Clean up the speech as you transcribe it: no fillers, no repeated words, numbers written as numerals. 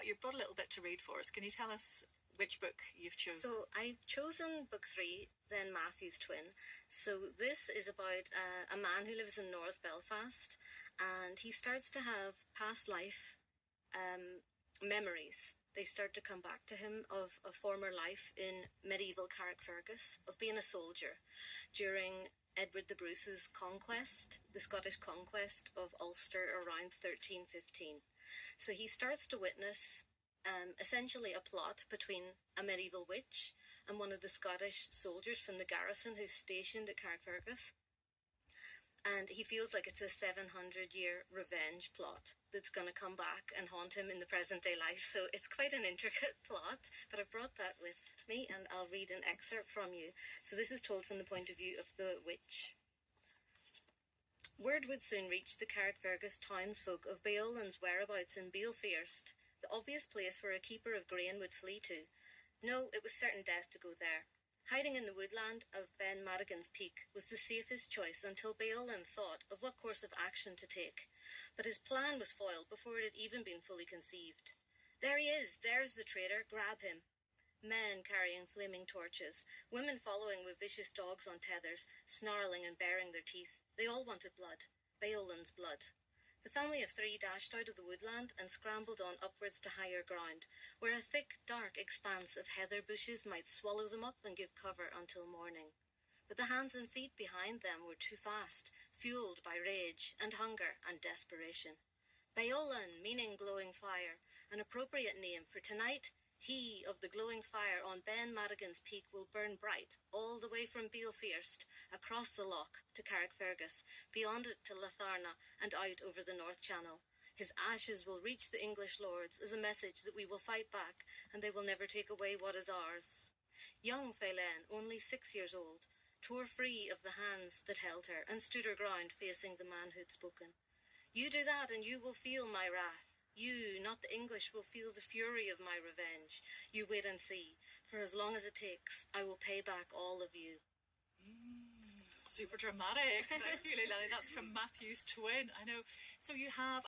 you've brought a little bit to read for us. Can you tell us which book you've chosen? So I've chosen book 3, Then Matthew's Twin. So this is about a man who lives in North Belfast, and he starts to have past life memories. They start to come back to him of a former life in medieval Carrickfergus, of being a soldier during Edward the Bruce's conquest, the Scottish conquest of Ulster around 1315. So he starts to witness essentially a plot between a medieval witch and one of the Scottish soldiers from the garrison who's stationed at Carrickfergus. And he feels like it's a 700-year revenge plot that's going to come back and haunt him in the present-day life. So it's quite an intricate plot, but I've brought that with me, and I'll read an excerpt from you. So this is told from the point of view of the witch. Word would soon reach the Carrickfergus townsfolk of Beolan's whereabouts in Belfast, the obvious place where a keeper of grain would flee to. No, it was certain death to go there. Hiding in the woodland of Ben Madigan's Peak was the safest choice until Beolan thought of what course of action to take. But his plan was foiled before it had even been fully conceived. There he is! There's the traitor! Grab him! Men carrying flaming torches, women following with vicious dogs on tethers, snarling and baring their teeth. They all wanted blood. Beolan's blood. The family of 3 dashed out of the woodland and scrambled on upwards to higher ground, where a thick, dark expanse of heather bushes might swallow them up and give cover until morning. But the hands and feet behind them were too fast, fueled by rage and hunger and desperation. Beolan, meaning glowing fire, an appropriate name for tonight. He of the glowing fire on Ben Madigan's Peak will burn bright, all the way from Belfast, across the loch to Carrickfergus, beyond it to Latharna, and out over the North Channel. His ashes will reach the English lords as a message that we will fight back, and they will never take away what is ours. Young Phelan, only 6 years old, tore free of the hands that held her, and stood her ground facing the man who'd spoken. You do that, and you will feel my wrath. You, not the English, will feel the fury of my revenge. You wait and see. For as long as it takes, I will pay back all of you. Super dramatic. Thank you, Leilani. That's from Matthew's Twin. I know. So you have